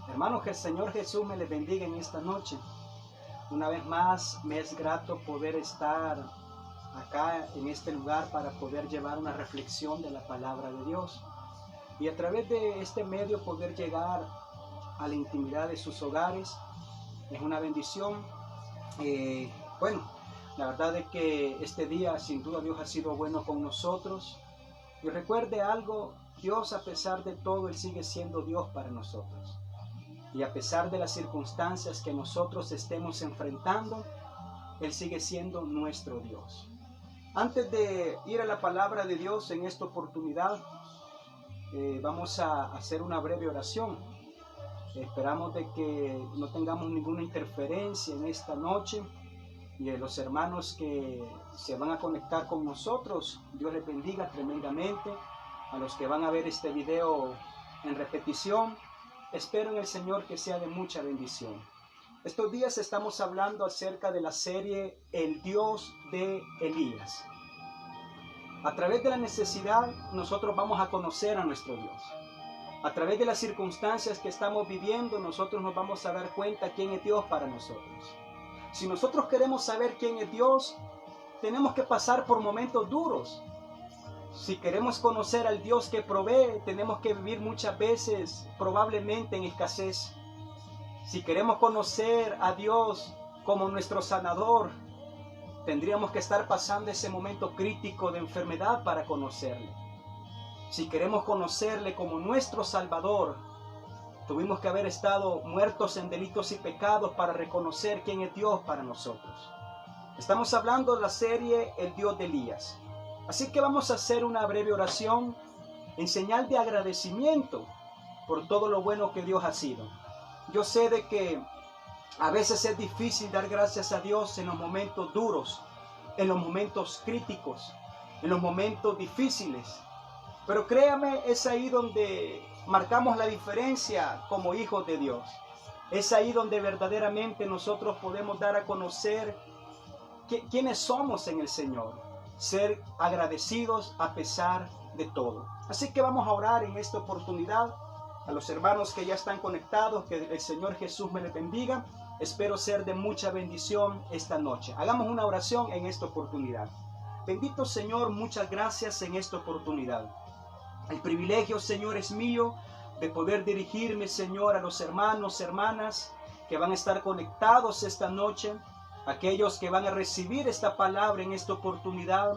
Hermanos, que el Señor Jesús me les bendiga en esta noche. Una vez más me es grato poder estar acá en este lugar para poder llevar una reflexión de la palabra de Dios y a través de este medio poder llegar a la intimidad de sus hogares. Es una bendición. La verdad es que este día sin duda Dios ha sido bueno con nosotros. Y recuerde algo, Dios, a pesar de todo, Él sigue siendo Dios para nosotros. Y a pesar de las circunstancias que nosotros estemos enfrentando, Él sigue siendo nuestro Dios. Antes de ir a la palabra de Dios en esta oportunidad, vamos a hacer una breve oración. Esperamos de que no tengamos ninguna interferencia en esta noche. Y a los hermanos que se van a conectar con nosotros, Dios les bendiga tremendamente. A los que van a ver este video en repetición, espero en el Señor que sea de mucha bendición. Estos días estamos hablando acerca de la serie El Dios de Elías. A través de la necesidad, nosotros vamos a conocer a nuestro Dios. A través de las circunstancias que estamos viviendo, nosotros nos vamos a dar cuenta quién es Dios para nosotros. Si nosotros queremos saber quién es Dios, tenemos que pasar por momentos duros. Si queremos conocer al Dios que provee, tenemos que vivir muchas veces probablemente en escasez. Si queremos conocer a Dios como nuestro sanador, tendríamos que estar pasando ese momento crítico de enfermedad para conocerle. Si queremos conocerle como nuestro Salvador, tuvimos que haber estado muertos en delitos y pecados para reconocer quién es Dios para nosotros. Estamos hablando de la serie El Dios de Elías. Así que vamos a hacer una breve oración en señal de agradecimiento por todo lo bueno que Dios ha sido. Yo sé de que a veces es difícil dar gracias a Dios en los momentos duros, en los momentos críticos, en los momentos difíciles. Pero créame, es ahí donde marcamos la diferencia como hijos de Dios. Es ahí donde verdaderamente nosotros podemos dar a conocer quiénes somos en el Señor. Ser agradecidos a pesar de todo. Así que vamos a orar en esta oportunidad. A los hermanos que ya están conectados, que el Señor Jesús me les bendiga. Espero ser de mucha bendición esta noche. Hagamos una oración en esta oportunidad. Bendito Señor, muchas gracias en esta oportunidad. El privilegio, Señor, es mío de poder dirigirme, Señor, a los hermanos, hermanas que van a estar conectados esta noche, aquellos que van a recibir esta palabra en esta oportunidad.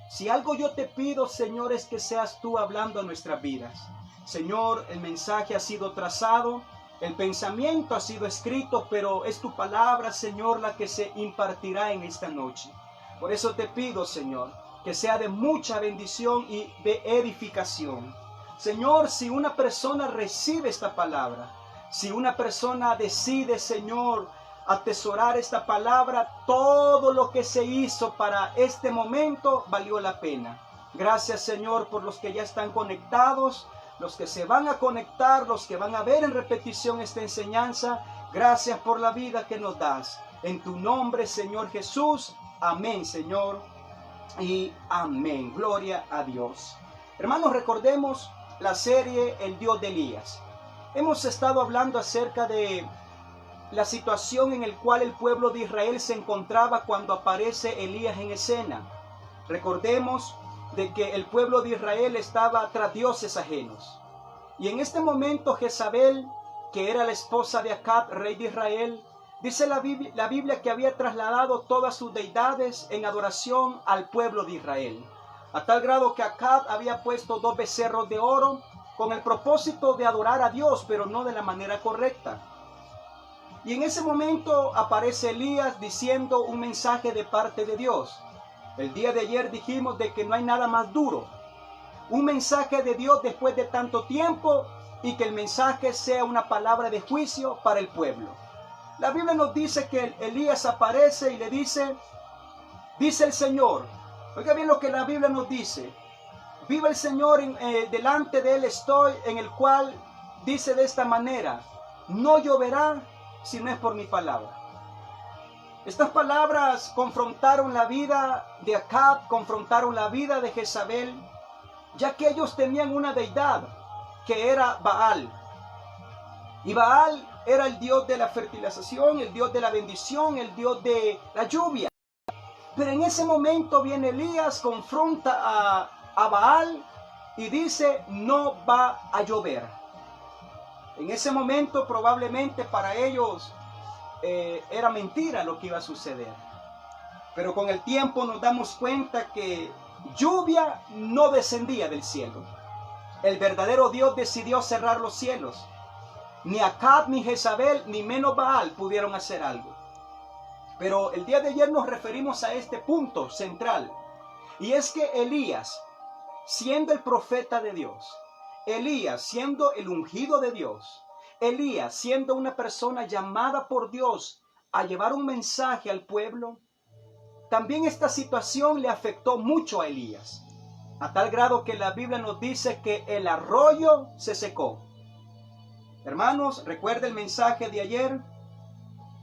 Si algo yo te pido, Señor, es que seas tú hablando a nuestras vidas. Señor, el mensaje ha sido trazado, el pensamiento ha sido escrito, pero es tu palabra, Señor, la que se impartirá en esta noche. Por eso te pido, Señor, que sea de mucha bendición y de edificación. Señor, si una persona recibe esta palabra, si una persona decide, Señor, atesorar esta palabra, todo lo que se hizo para este momento valió la pena. Gracias, Señor, por los que ya están conectados, los que se van a conectar, los que van a ver en repetición esta enseñanza. Gracias por la vida que nos das. En tu nombre, Señor Jesús. Amén, Señor. Y amén. Gloria a Dios. Hermanos, recordemos la serie El Dios de Elías. Hemos estado hablando acerca de la situación en la cual el pueblo de Israel se encontraba cuando aparece Elías en escena. Recordemos de que el pueblo de Israel estaba tras dioses ajenos. Y en este momento Jezabel, que era la esposa de Acab, rey de Israel, dice la Biblia que había trasladado todas sus deidades en adoración al pueblo de Israel. A tal grado que Acab había puesto 2 becerros de oro con el propósito de adorar a Dios, pero no de la manera correcta. Y en ese momento aparece Elías diciendo un mensaje de parte de Dios. El día de ayer dijimos de que no hay nada más duro. Un mensaje de Dios después de tanto tiempo y que el mensaje sea una palabra de juicio para el pueblo. La Biblia nos dice que Elías aparece y le dice el Señor. Oiga bien lo que la Biblia nos dice. Viva el Señor, delante de Él estoy, en el cual dice de esta manera: no lloverá si no es por mi palabra. Estas palabras confrontaron la vida de Acab, confrontaron la vida de Jezabel, ya que ellos tenían una deidad que era Baal. Y Baal era el dios de la fertilización, el dios de la bendición, el dios de la lluvia. Pero en ese momento viene Elías, confronta a Baal y dice, no va a llover. En ese momento probablemente para ellos era mentira lo que iba a suceder. Pero con el tiempo nos damos cuenta que lluvia no descendía del cielo. El verdadero Dios decidió cerrar los cielos. Ni Acab, ni Jezabel, ni menos Baal pudieron hacer algo. Pero el día de ayer nos referimos a este punto central. Y es que Elías, siendo el profeta de Dios, Elías siendo el ungido de Dios, Elías siendo una persona llamada por Dios a llevar un mensaje al pueblo, también esta situación le afectó mucho a Elías. A tal grado que la Biblia nos dice que el arroyo se secó. Hermanos, recuerda el mensaje de ayer.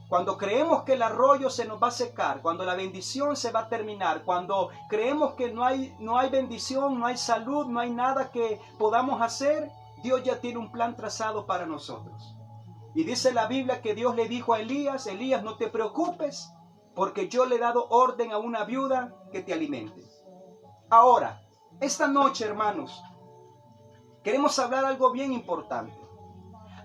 Cuando creemos que el arroyo se nos va a secar, cuando la bendición se va a terminar, cuando creemos que no hay bendición, no hay salud, no hay nada que podamos hacer, Dios ya tiene un plan trazado para nosotros. Y dice la Biblia que Dios le dijo a Elías, Elías, no te preocupes, porque yo le he dado orden a una viuda que te alimente. Ahora, esta noche, hermanos, queremos hablar algo bien importante.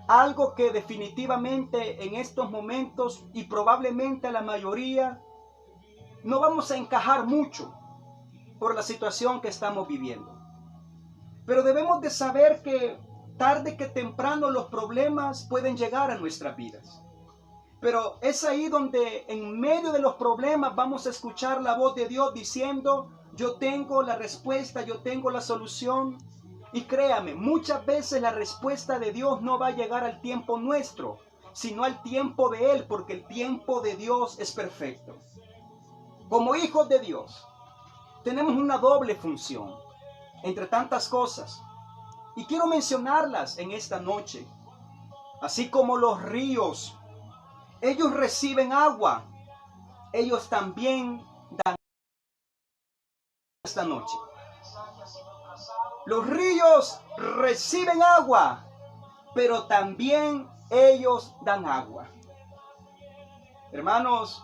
Algo que definitivamente en estos momentos y probablemente a la mayoría no vamos a encajar mucho por la situación que estamos viviendo. Pero debemos de saber que tarde que temprano los problemas pueden llegar a nuestras vidas. Pero es ahí donde en medio de los problemas vamos a escuchar la voz de Dios diciendo, yo tengo la respuesta, yo tengo la solución. Y créame, muchas veces la respuesta de Dios no va a llegar al tiempo nuestro, sino al tiempo de Él, porque el tiempo de Dios es perfecto. Como hijos de Dios, tenemos una doble función, entre tantas cosas. Y quiero mencionarlas en esta noche. Así como los ríos, ellos reciben agua, ellos también dan esta noche. Los ríos reciben agua, pero también ellos dan agua. Hermanos,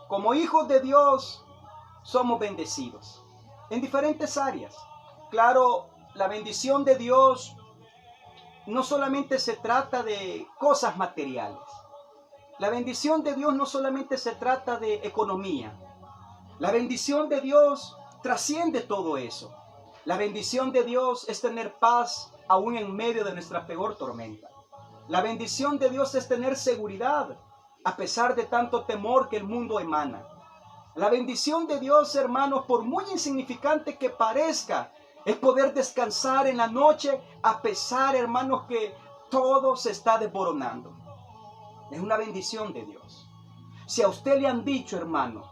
como hijos de Dios, somos bendecidos en diferentes áreas. Claro, la bendición de Dios no solamente se trata de cosas materiales. La bendición de Dios no solamente se trata de economía. La bendición de Dios trasciende todo eso. La bendición de Dios es tener paz aún en medio de nuestra peor tormenta. La bendición de Dios es tener seguridad a pesar de tanto temor que el mundo emana. La bendición de Dios, hermanos, por muy insignificante que parezca, es poder descansar en la noche a pesar, hermanos, que todo se está desboronando. Es una bendición de Dios. Si a usted le han dicho, hermano,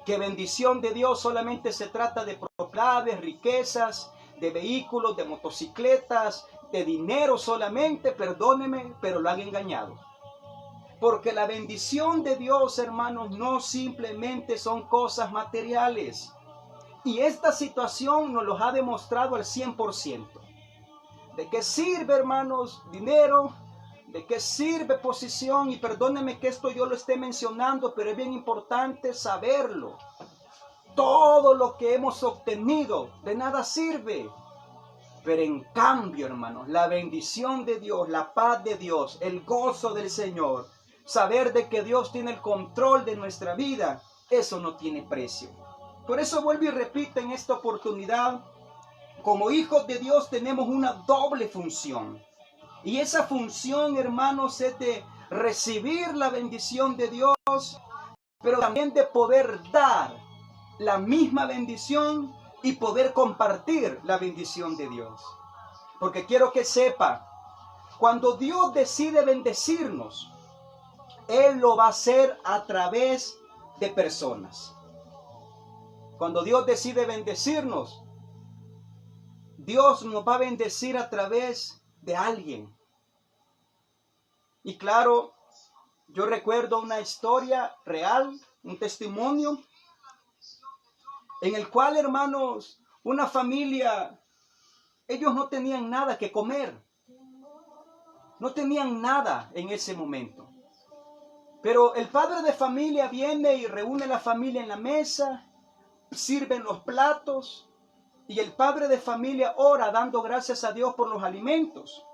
que bendición de Dios solamente se trata de propiedades, riquezas, de vehículos, de motocicletas, de dinero solamente, perdóneme, pero lo han engañado. Porque la bendición de Dios, hermanos, no simplemente son cosas materiales. Y esta situación nos lo ha demostrado al 100%. ¿De qué sirve, hermanos, dinero? ¿De qué sirve posición? Y perdónenme que esto yo lo esté mencionando, pero es bien importante saberlo. Todo lo que hemos obtenido de nada sirve. Pero en cambio, hermanos, la bendición de Dios, la paz de Dios, el gozo del Señor, saber de que Dios tiene el control de nuestra vida, eso no tiene precio. Por eso vuelvo y repito en esta oportunidad, como hijos de Dios tenemos una doble función. Y esa función, hermanos, es de recibir la bendición de Dios, pero también de poder dar la misma bendición y poder compartir la bendición de Dios. Porque quiero que sepa, cuando Dios decide bendecirnos, Él lo va a hacer a través de personas. Cuando Dios decide bendecirnos, Dios nos va a bendecir a través de alguien. Y claro, yo recuerdo una historia real, un testimonio, en el cual, hermanos, una familia, ellos no tenían nada que comer. No tenían nada en ese momento. Pero el padre de familia viene y reúne a la familia en la mesa, sirven los platos y el padre de familia ora dando gracias a Dios por los alimentos.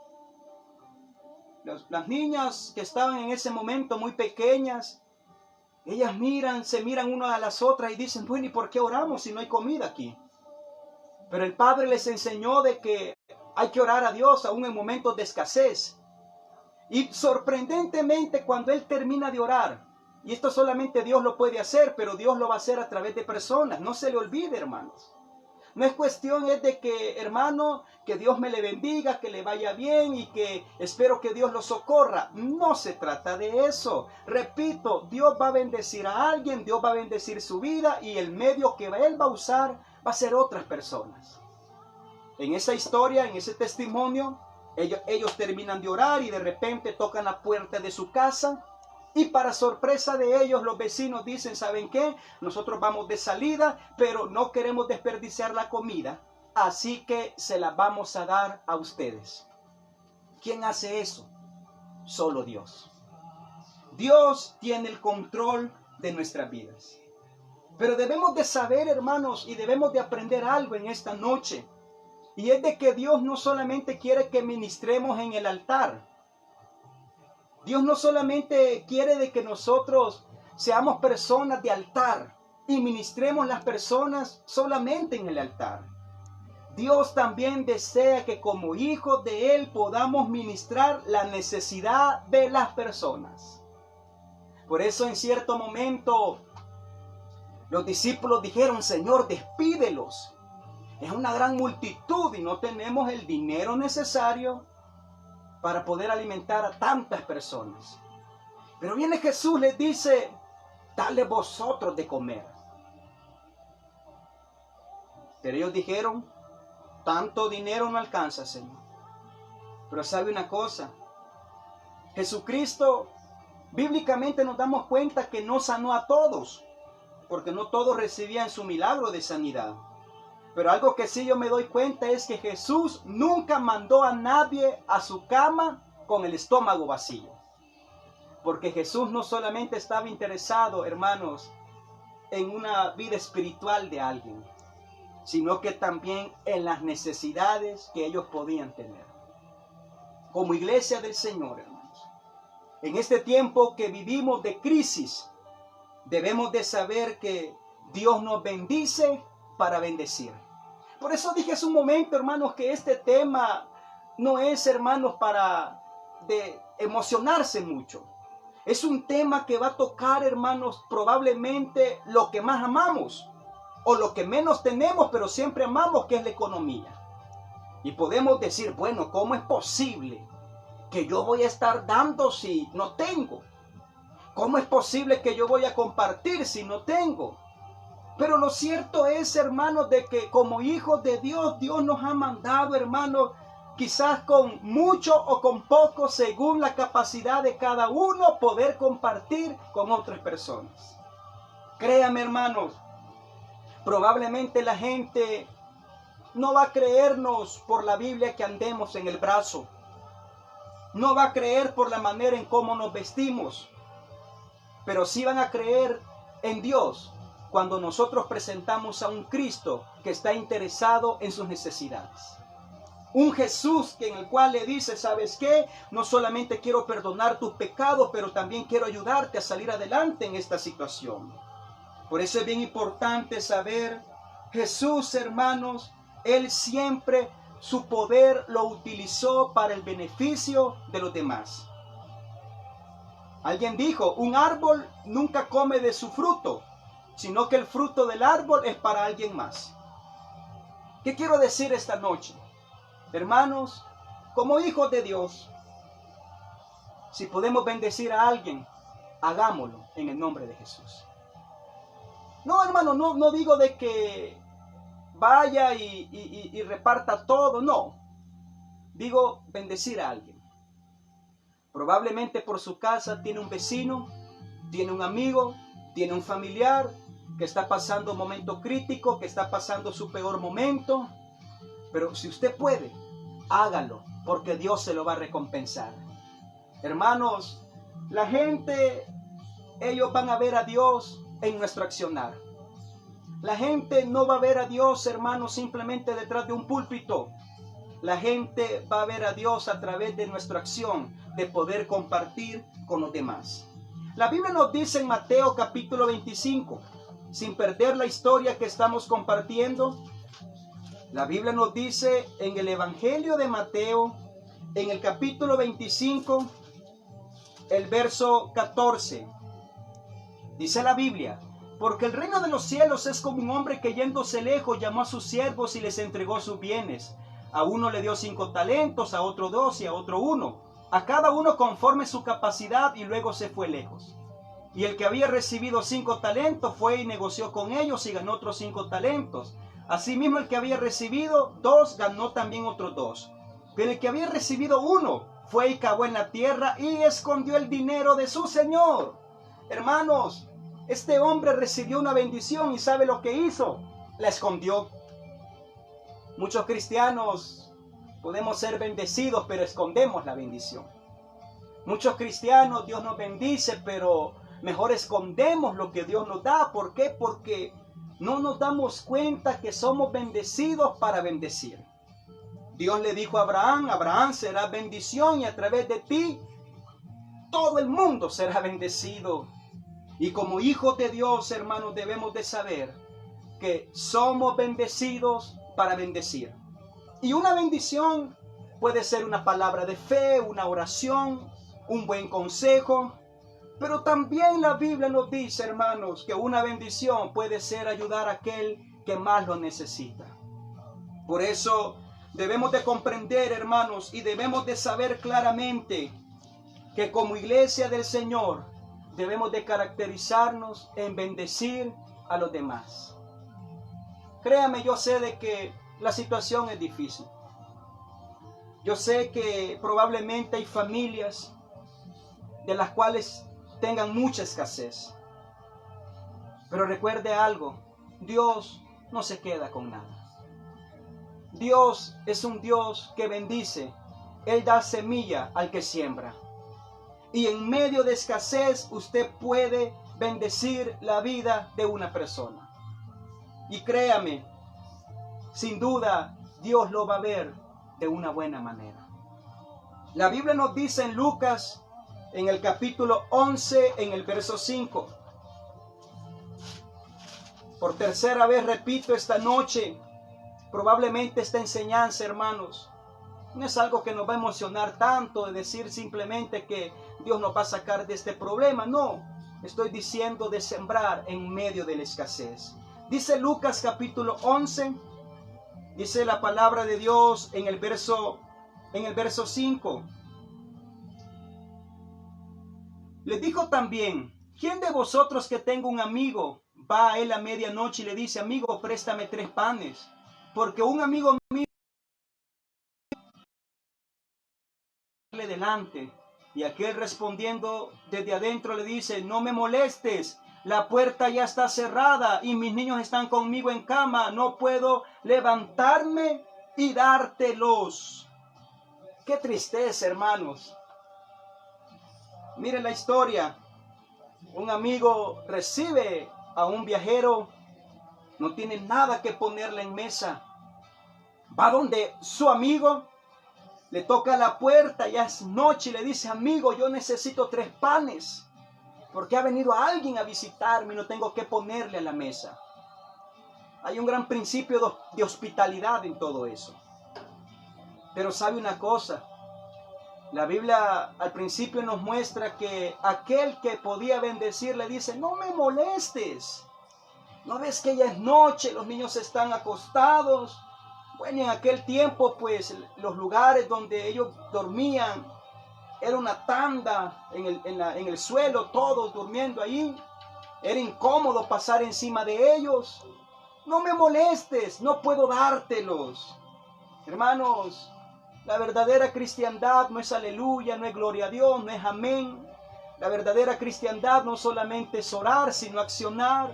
Las niñas que estaban en ese momento muy pequeñas, ellas se miran unas a las otras y dicen, bueno, ¿y por qué oramos si no hay comida aquí? Pero el padre les enseñó de que hay que orar a Dios aún en momentos de escasez. Y sorprendentemente cuando él termina de orar, y esto solamente Dios lo puede hacer, pero Dios lo va a hacer a través de personas. No se le olvide, hermanos. No es cuestión de que, hermano, que Dios me le bendiga, que le vaya bien y que espero que Dios lo socorra. No se trata de eso. Repito, Dios va a bendecir a alguien, Dios va a bendecir su vida y el medio que Él va a usar va a ser otras personas. En esa historia, en ese testimonio, ellos terminan de orar y de repente tocan la puerta de su casa. Y para sorpresa de ellos, los vecinos dicen, ¿saben qué? Nosotros vamos de salida, pero no queremos desperdiciar la comida, así que se la vamos a dar a ustedes. ¿Quién hace eso? Solo Dios. Dios tiene el control de nuestras vidas. Pero debemos de saber, hermanos, y debemos de aprender algo en esta noche. Y es de que Dios no solamente quiere que ministremos en el altar. Dios no solamente quiere de que nosotros seamos personas de altar y ministremos las personas solamente en el altar. Dios también desea que como hijos de Él podamos ministrar la necesidad de las personas. Por eso en cierto momento los discípulos dijeron, Señor, despídelos. Es una gran multitud y no tenemos el dinero necesario para poder alimentar a tantas personas. Pero viene Jesús, les dice, dale vosotros de comer. Pero ellos dijeron, tanto dinero no alcanza, Señor. Pero sabe una cosa, Jesucristo, bíblicamente nos damos cuenta que no sanó a todos, porque no todos recibían su milagro de sanidad. Pero algo que sí yo me doy cuenta es que Jesús nunca mandó a nadie a su cama con el estómago vacío. Porque Jesús no solamente estaba interesado, hermanos, en una vida espiritual de alguien, sino que también en las necesidades que ellos podían tener. Como iglesia del Señor, hermanos, en este tiempo que vivimos de crisis, debemos de saber que Dios nos bendice para bendecir. Por eso dije hace un momento, hermanos, que este tema no es, hermanos, para de emocionarse mucho. Es un tema que va a tocar, hermanos, probablemente lo que más amamos o lo que menos tenemos, pero siempre amamos, que es la economía. Y podemos decir, bueno, ¿cómo es posible que yo voy a estar dando si no tengo? ¿Cómo es posible que yo voy a compartir si no tengo? Pero lo cierto es, hermanos, de que como hijos de Dios, Dios nos ha mandado, hermanos, quizás con mucho o con poco, según la capacidad de cada uno, poder compartir con otras personas. Créame, hermanos, probablemente la gente no va a creernos por la Biblia que andemos en el brazo. No va a creer por la manera en cómo nos vestimos. Pero sí van a creer en Dios cuando nosotros presentamos a un Cristo que está interesado en sus necesidades. Un Jesús en el cual le dice, ¿sabes qué? No solamente quiero perdonar tus pecados, pero también quiero ayudarte a salir adelante en esta situación. Por eso es bien importante saber, Jesús, hermanos, Él siempre su poder lo utilizó para el beneficio de los demás. Alguien dijo, un árbol nunca come de su fruto, sino que el fruto del árbol es para alguien más. ¿Qué quiero decir esta noche? Hermanos, como hijos de Dios, si podemos bendecir a alguien, hagámoslo en el nombre de Jesús. No, hermano, no digo de que vaya y reparta todo, no. Digo bendecir a alguien. Probablemente por su casa tiene un vecino, tiene un amigo, tiene un familiar que está pasando un momento crítico, que está pasando su peor momento. Pero si usted puede, hágalo, porque Dios se lo va a recompensar. Hermanos, la gente, ellos van a ver a Dios en nuestro accionar. La gente no va a ver a Dios, hermanos, simplemente detrás de un púlpito. La gente va a ver a Dios a través de nuestra acción, de poder compartir con los demás. La Biblia nos dice en Mateo capítulo 25, sin perder la historia que estamos compartiendo, la Biblia nos dice en el Evangelio de Mateo, en el capítulo 25, el verso 14, dice la Biblia: porque el reino de los cielos es como un hombre que yéndose lejos llamó a sus siervos y les entregó sus bienes. A uno le dio 5 talentos, a otro 2 y a otro 1, a cada uno conforme su capacidad, y luego se fue lejos. Y el que había recibido 5 talentos fue y negoció con ellos y ganó otros 5 talentos. Asimismo el que había recibido 2 ganó también otros 2. Pero el que había recibido 1 fue y cavó en la tierra y escondió el dinero de su señor. Hermanos, este hombre recibió una bendición y ¿sabe lo que hizo? La escondió. Muchos cristianos podemos ser bendecidos, pero escondemos la bendición. Muchos cristianos, Dios nos bendice, pero mejor escondemos lo que Dios nos da. ¿Por qué? Porque no nos damos cuenta que somos bendecidos para bendecir. Dios le dijo a Abraham: Abraham, será bendición y a través de ti todo el mundo será bendecido. Y como hijos de Dios, hermanos, debemos de saber que somos bendecidos para bendecir. Y una bendición puede ser una palabra de fe, una oración, un buen consejo. Pero también la Biblia nos dice, hermanos, que una bendición puede ser ayudar a aquel que más lo necesita. Por eso debemos de comprender, hermanos, y debemos de saber claramente que como iglesia del Señor debemos de caracterizarnos en bendecir a los demás. Créame, yo sé de que la situación es difícil. Yo sé que probablemente hay familias de las cuales tengan mucha escasez. Pero recuerde algo: Dios no se queda con nada. Dios es un Dios que bendice. Él da semilla al que siembra. Y en medio de escasez usted puede bendecir la vida de una persona. Y créame, sin duda Dios lo va a ver de una buena manera. La Biblia nos dice en Lucas, en el capítulo 11, en el verso 5. Por tercera vez repito esta noche, probablemente esta enseñanza, hermanos, no es algo que nos va a emocionar tanto de decir simplemente que Dios nos va a sacar de este problema. No, estoy diciendo de sembrar en medio de la escasez. Dice Lucas capítulo 11, dice la palabra de Dios en el verso 5. Le dijo también: ¿quién de vosotros que tenga un amigo va a él a medianoche y le dice: amigo, préstame 3 panes? Porque un amigo mío le delante. Y aquel respondiendo desde adentro le dice: no me molestes, la puerta ya está cerrada y mis niños están conmigo en cama, no puedo levantarme y dártelos. Qué tristeza, hermanos. Miren la historia. Un amigo recibe a un viajero, no tiene nada que ponerle en mesa. Va donde su amigo, le toca la puerta, ya es noche, y le dice: amigo, yo necesito 3 panes, porque ha venido alguien a visitarme y no tengo que ponerle a la mesa. Hay un gran principio de hospitalidad en todo eso. Pero sabe una cosa, la Biblia al principio nos muestra que aquel que podía bendecir le dice: no me molestes, ¿no ves que ya es noche, los niños están acostados? Bueno, en aquel tiempo, pues, los lugares donde ellos dormían era una tanda en el suelo, todos durmiendo ahí. Era incómodo pasar encima de ellos. No me molestes, no puedo dártelos. Hermanos, la verdadera cristiandad no es aleluya, no es gloria a Dios, no es amén. La verdadera cristiandad no solamente es orar, sino accionar.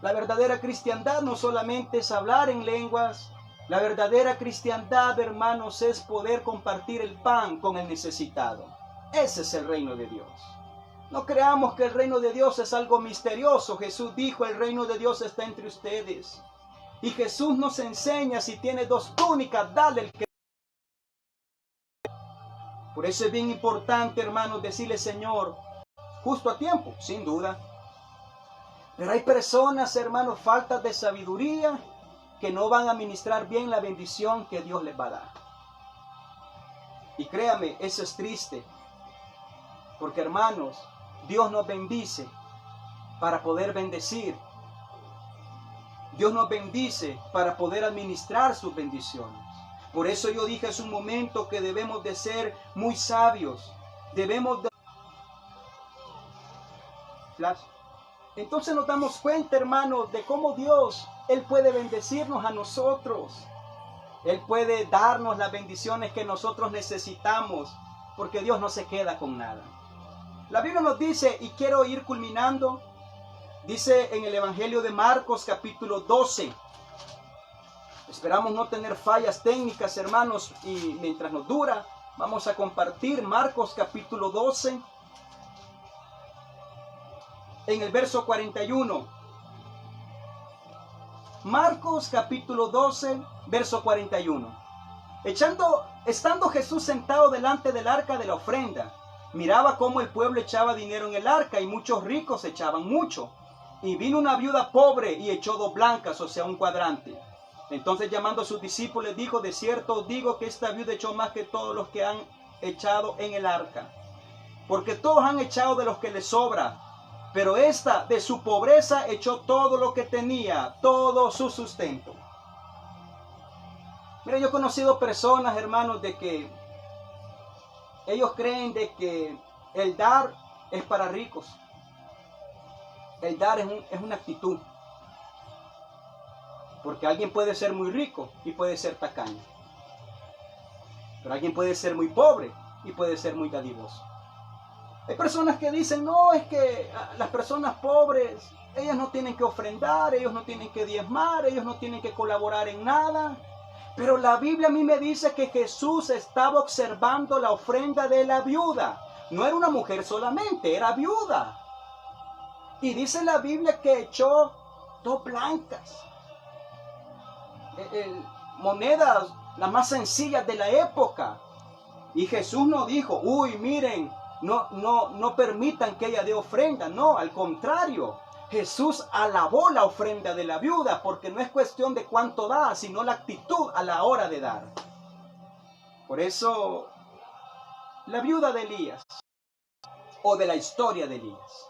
La verdadera cristiandad no solamente es hablar en lenguas. La verdadera cristiandad, hermanos, es poder compartir el pan con el necesitado. Ese es el reino de Dios. No creamos que el reino de Dios es algo misterioso. Jesús dijo, el reino de Dios está entre ustedes. Y Jesús nos enseña, si tienes 2 túnicas, dale el que... Por eso es bien importante, hermanos, decirle, Señor, justo a tiempo, sin duda. Pero hay personas, hermanos, faltas de sabiduría, que no van a administrar bien la bendición que Dios les va a dar. Y créame, eso es triste. Porque, hermanos, Dios nos bendice para poder bendecir. Dios nos bendice para poder administrar sus bendiciones. Por eso yo dije hace un momento que debemos de ser muy sabios. Debemos de... Flash. Entonces nos damos cuenta, hermanos, de cómo Dios, Él puede bendecirnos a nosotros. Él puede darnos las bendiciones que nosotros necesitamos, porque Dios no se queda con nada. La Biblia nos dice, y quiero ir culminando, dice en el Evangelio de Marcos capítulo 12. Esperamos no tener fallas técnicas, hermanos, y mientras nos dura, vamos a compartir Marcos capítulo 12. En el verso 41. Marcos capítulo 12, verso 41. Estando Jesús sentado delante del arca de la ofrenda, miraba cómo el pueblo echaba dinero en el arca y muchos ricos echaban mucho. Y vino una viuda pobre y echó 2 blancas, o sea, un cuadrante. Entonces llamando a sus discípulos les dijo, de cierto os digo que esta viuda echó más que todos los que han echado en el arca. Porque todos han echado de los que les sobra, pero esta de su pobreza echó todo lo que tenía, todo su sustento. Mira, yo he conocido personas, hermanos, de que ellos creen de que el dar es para ricos. El dar es una actitud. Porque alguien puede ser muy rico y puede ser tacaño. Pero alguien puede ser muy pobre y puede ser muy dadivoso. Hay personas que dicen, no, es que las personas pobres, ellas no tienen que ofrendar, ellos no tienen que diezmar, ellos no tienen que colaborar en nada. Pero la Biblia a mí me dice que Jesús estaba observando la ofrenda de la viuda. No era una mujer solamente, era viuda. Y dice la Biblia que echó 2 blancas. Monedas las más sencillas de la época. Y Jesús no dijo, uy, miren, no permitan que ella dé ofrenda. No, al contrario. Jesús alabó la ofrenda de la viuda porque no es cuestión de cuánto da, sino la actitud a la hora de dar. Por eso, la viuda de Elías, o de la historia de Elías,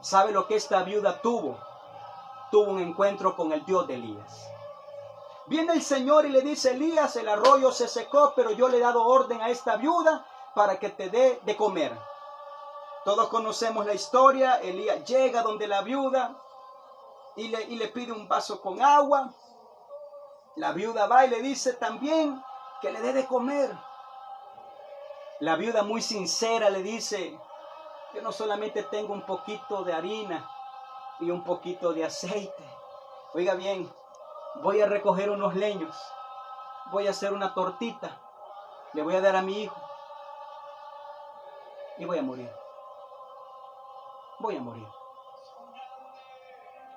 ¿sabe lo que esta viuda tuvo? Tuvo un encuentro con el Dios de Elías. Viene el Señor y le dice, Elías, el arroyo se secó, pero yo le he dado orden a esta viuda para que te dé de comer. Todos conocemos la historia. Elías llega donde la viuda y le pide un vaso con agua. La viuda va y le dice también que le dé de comer. La viuda muy sincera le dice, yo no solamente tengo un poquito de harina y un poquito de aceite. Oiga bien, voy a recoger unos leños, voy a hacer una tortita, le voy a dar a mi hijo y voy a morir. Voy a morir.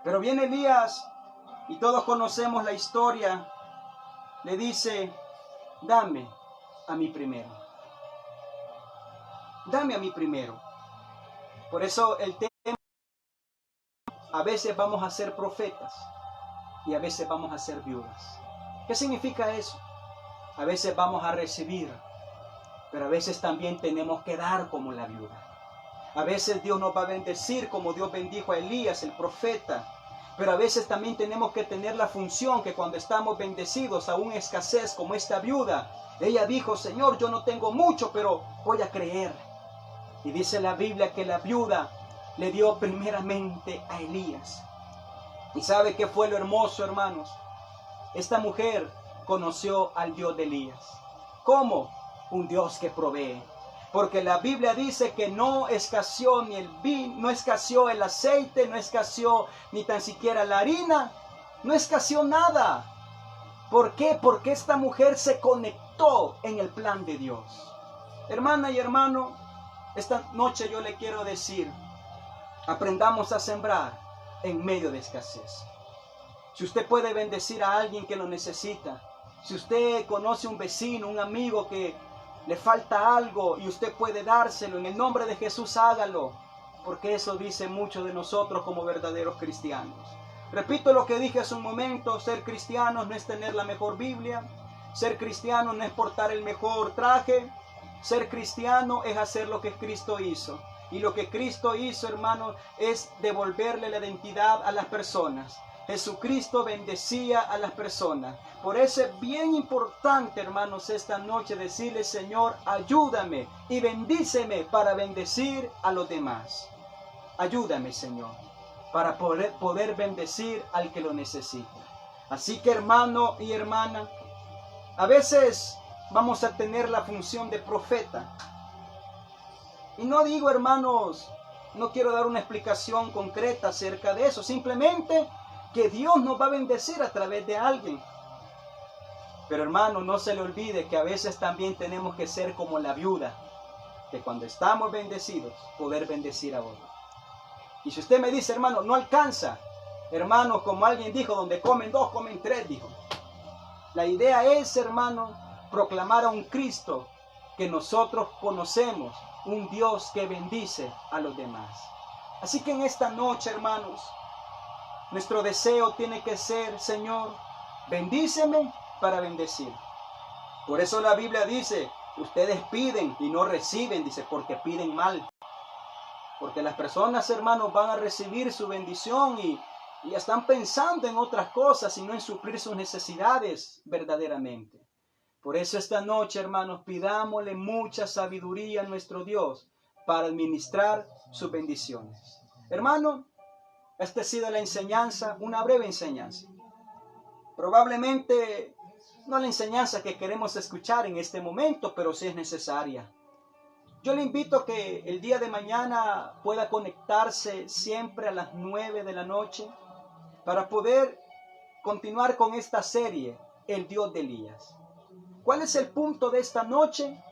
Pero viene Elías y todos conocemos la historia. Le dice, dame a mí primero. Dame a mí primero. Por eso el tema, a veces vamos a ser profetas y a veces vamos a ser viudas. ¿Qué significa eso? A veces vamos a recibir, pero a veces también tenemos que dar como la viuda. A veces Dios nos va a bendecir como Dios bendijo a Elías, el profeta. Pero a veces también tenemos que tener la función que cuando estamos bendecidos, aún escasez como esta viuda, ella dijo, Señor, yo no tengo mucho, pero voy a creer. Y dice la Biblia que la viuda le dio primeramente a Elías. ¿Y sabe qué fue lo hermoso, hermanos? Esta mujer conoció al Dios de Elías. ¿Cómo? Un Dios que provee. Porque la Biblia dice que no escaseó ni el vino, no escaseó el aceite, no escaseó ni tan siquiera la harina, no escaseó nada. ¿Por qué? Porque esta mujer se conectó en el plan de Dios. Hermana y hermano, Esta noche yo le quiero decir, aprendamos a sembrar en medio de escasez. Si usted puede bendecir a alguien que lo necesita, si usted conoce un vecino, un amigo que le falta algo y usted puede dárselo, en el nombre de Jesús hágalo, porque eso dice mucho de nosotros como verdaderos cristianos. Repito lo que dije hace un momento, ser cristianos no es tener la mejor Biblia, ser cristiano no es portar el mejor traje, ser cristiano es hacer lo que Cristo hizo. Y lo que Cristo hizo, hermanos, es devolverle la identidad a las personas. Jesucristo bendecía a las personas. Por eso es bien importante, hermanos, esta noche decirle, Señor, ayúdame y bendíceme para bendecir a los demás. Ayúdame, Señor, para poder bendecir al que lo necesita. Así que, hermano y hermana, a veces vamos a tener la función de profeta. Y no digo, hermanos, no quiero dar una explicación concreta acerca de eso. Simplemente que Dios nos va a bendecir a través de alguien. Pero, hermano, no se le olvide que a veces también tenemos que ser como la viuda, que cuando estamos bendecidos, poder bendecir a otros. Y si usted me dice, hermano, no alcanza, hermano, como alguien dijo, donde comen dos, comen tres, dijo. La idea es, hermano, proclamar a un Cristo que nosotros conocemos, un Dios que bendice a los demás. Así que en esta noche, hermanos, nuestro deseo tiene que ser, Señor, bendíceme para bendecir. Por eso la Biblia dice, ustedes piden y no reciben, dice, porque piden mal. Porque las personas, hermanos, van a recibir su bendición y están pensando en otras cosas y no en suplir sus necesidades verdaderamente. Por eso esta noche, hermanos, pidámosle mucha sabiduría a nuestro Dios para administrar sus bendiciones. Hermano, esta ha sido la enseñanza, una breve enseñanza. Probablemente no la enseñanza que queremos escuchar en este momento, pero sí es necesaria. Yo le invito a que el día de mañana pueda conectarse siempre a las 9 de la noche para poder continuar con esta serie, El Dios de Elías. ¿Cuál es el punto de esta noche?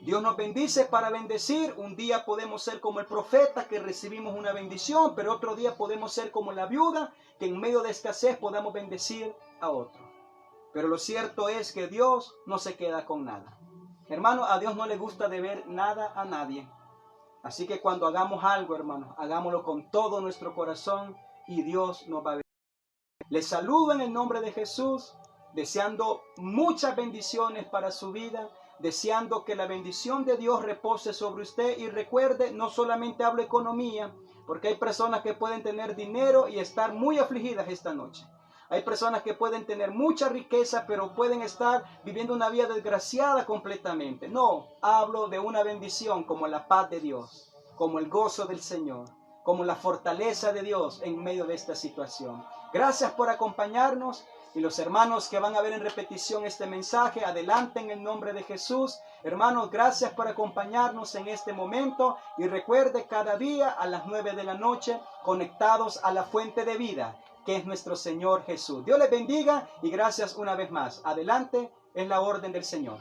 Dios nos bendice para bendecir. Un día podemos ser como el profeta que recibimos una bendición, pero otro día podemos ser como la viuda que en medio de escasez podamos bendecir a otro. Pero lo cierto es que Dios no se queda con nada. Hermano, a Dios no le gusta deber nada a nadie. Así que cuando hagamos algo, hermano, hagámoslo con todo nuestro corazón y Dios nos va a bendecir. Les saludo en el nombre de Jesús, deseando muchas bendiciones para su vida, deseando que la bendición de Dios repose sobre usted. Y recuerde, no solamente hablo economía, porque hay personas que pueden tener dinero y estar muy afligidas esta noche. Hay personas que pueden tener mucha riqueza, pero pueden estar viviendo una vida desgraciada completamente. No, hablo de una bendición como la paz de Dios, como el gozo del Señor, como la fortaleza de Dios en medio de esta situación. Gracias por acompañarnos. Y los hermanos que van a ver en repetición este mensaje, adelante en el nombre de Jesús. Hermanos, gracias por acompañarnos en este momento. Y recuerde, cada día a las 9 de la noche, conectados a la fuente de vida, que es nuestro Señor Jesús. Dios les bendiga y gracias una vez más. Adelante, es la orden del Señor.